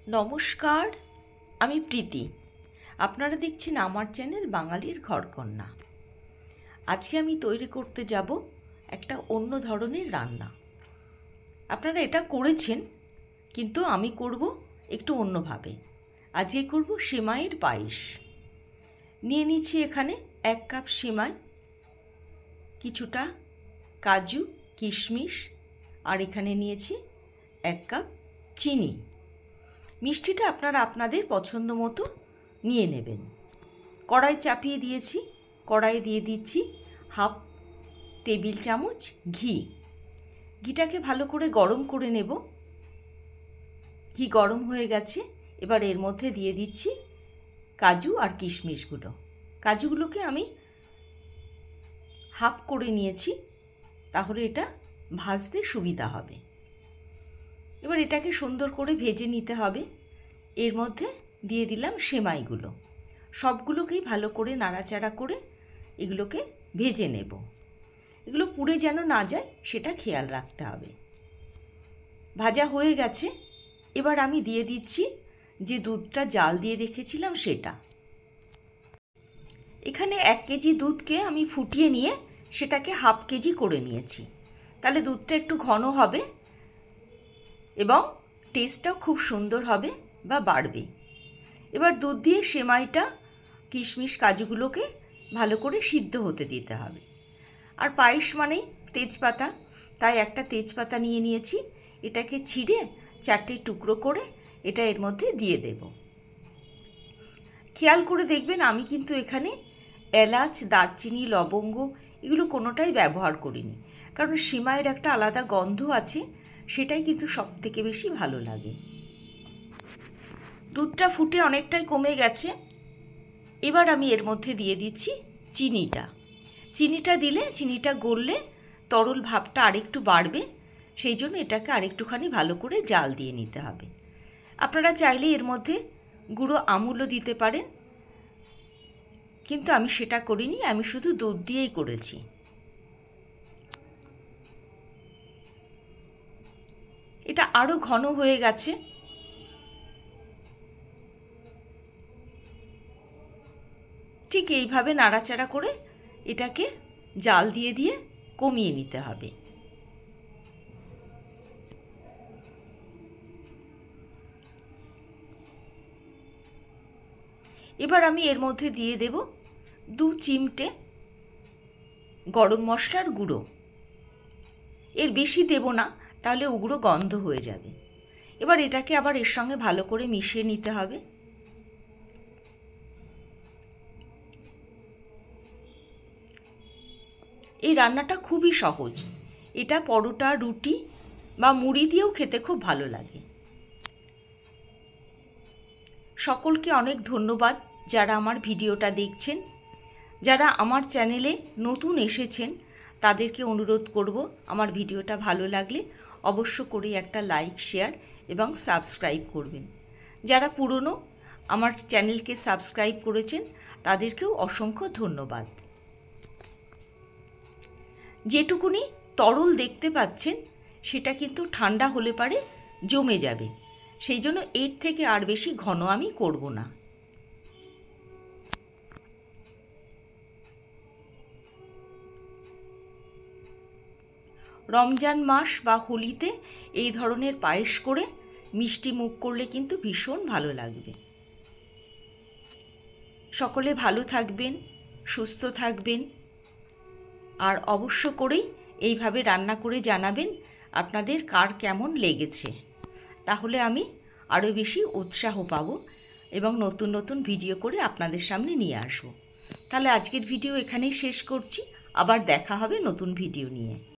নমস্কার, আমি প্রীতি। আপনারা দেখছেন আমার চ্যানেল বাঙালির ঘরকন্না। আজকে আমি তৈরি করতে যাব একটা অন্য ধরনের রান্না। আপনারা এটা করেছেন, কিন্তু আমি করব একটু অন্যভাবে। আজকে করব সেমাইয়ের পায়েস। নিয়ে নিচ্ছি এখানে 1 কাপ সেমাই, কিছুটা কাজু কিশমিশ, আর এখানে নিয়েছি 1 কাপ চিনি। মিষ্টিটা আপনারা আপনাদের পছন্দ মতো নিয়ে নেবেন। কড়াই চাপিয়ে দিয়েছি, কড়াইয়ে দিয়ে দিচ্ছি 1/2 টেবিল চামচ ঘি। ঘিটাকে ভালো করে গরম করে নেব। ঘি গরম হয়ে গেছে, এবার এর মধ্যে দিয়ে দিচ্ছি কাজু আর কিশমিশগুলো। কাজুগুলোকে আমি হাফ করে নিয়েছি, তাহলে এটা ভাজতে সুবিধা হবে। এবার এটাকে সুন্দর করে ভেজে নিতে হবে। এর মধ্যে দিয়ে দিলাম সেমাইগুলো। সবগুলোকেই ভালো করে নাড়াচাড়া করে এগুলোকে ভেজে নেব। এগুলো পুড়ে যেন না যায় সেটা খেয়াল রাখতে হবে। ভাজা হয়ে গেছে, এবার আমি দিয়ে দিচ্ছি যে দুধটা জাল দিয়ে রেখেছিলাম সেটা। এখানে 1 কেজি দুধকে আমি ফুটিয়ে নিয়ে সেটাকে 1/2 কেজি করে নিয়েছি। তাহলে দুধটা একটু ঘন হবে এবং টেস্টটাও খুব সুন্দর হবে বা বাড়বে। এবার দুধ দিয়ে সেমাইটা কিশমিশ কাজুগুলোকে ভালো করে সিদ্ধ হতে দিতে হবে। আর পায়েস মানেই তেজপাতা, তাই একটা তেজপাতা নিয়ে নিয়েছি। এটাকে ছিঁড়ে 4টে টুকরো করে এটা এর মধ্যে দিয়ে দেব। খেয়াল করে দেখবেন, আমি কিন্তু এখানে এলাচ, দারচিনি, লবঙ্গ এগুলো কোনোটাই ব্যবহার করিনি, কারণ সেমাইয়ের একটা আলাদা গন্ধ আছে, সেটাই কিন্তু সবথেকে বেশি ভালো লাগে। দুধটা ফুটে অনেকটাই কমে গেছে। এবার আমি এর মধ্যে দিয়ে দিচ্ছি চিনিটা। চিনিটা দিলে চিনিটা গললে তরল ভাবটা আরেকটু বাড়বে, সেই জন্য এটাকে আরেকটুখানি ভালো করে জাল দিয়ে নিতে হবে। আপনারা চাইলে এর মধ্যে গুঁড়ো আমুলও দিতে পারেন, কিন্তু আমি সেটা করিনি, আমি শুধু দুধ দিয়েই করেছি। এটা আরও ঘন হয়ে গেছে। ঠিক এইভাবে নাড়াচাড়া করে এটাকে জাল দিয়ে দিয়ে কমিয়ে নিতে হবে। এবার আমি এর মধ্যে দিয়ে দেব 2 চিমটে গরম মশলার গুঁড়ো। এর বেশি দেব না, তাহলে উগ্র গন্ধ হয়ে যাবে। এবার এটাকে আবার এর সঙ্গে ভালো করে মিশিয়ে নিতে হবে। এই রান্নাটা খুবই সহজ। এটা পরোটা, রুটি বা মুড়ি দিয়েও খেতে খুব ভালো লাগে। সকলকে অনেক ধন্যবাদ যারা আমার ভিডিওটা দেখছেন। যারা আমার চ্যানেলে নতুন এসেছেন তাদেরকে অনুরোধ করব, আমার ভিডিওটা ভালো লাগলে অবশ্য করে একটা লাইক, শেয়ার এবং সাবস্ক্রাইব করবেন। যারা পুরনো আমার চ্যানেলকে সাবস্ক্রাইব করেছেন তাদেরকেও অসংখ্য ধন্যবাদ। যেটুকুনি তরল দেখতে পাচ্ছেন সেটা কিন্তু ঠান্ডা হলে পারে জমে যাবে, সেই জন্য এর থেকে আর বেশি ঘন আমি করব না। রমজান মাস বা হোলিতে এই ধরনের পায়েস করে মিষ্টি মুখ করলে কিন্তু ভীষণ ভালো লাগবে। সকলে ভালো থাকবেন, সুস্থ থাকবেন, আর অবশ্য করেই এইভাবে রান্না করে জানাবেন আপনাদের কার কেমন লেগেছে। তাহলে আমি আরও বেশি উৎসাহ পাবো এবং নতুন নতুন ভিডিও করে আপনাদের সামনে নিয়ে আসবো। তাহলে আজকের ভিডিও এখানেই শেষ করছি, আবার দেখা হবে নতুন ভিডিও নিয়ে।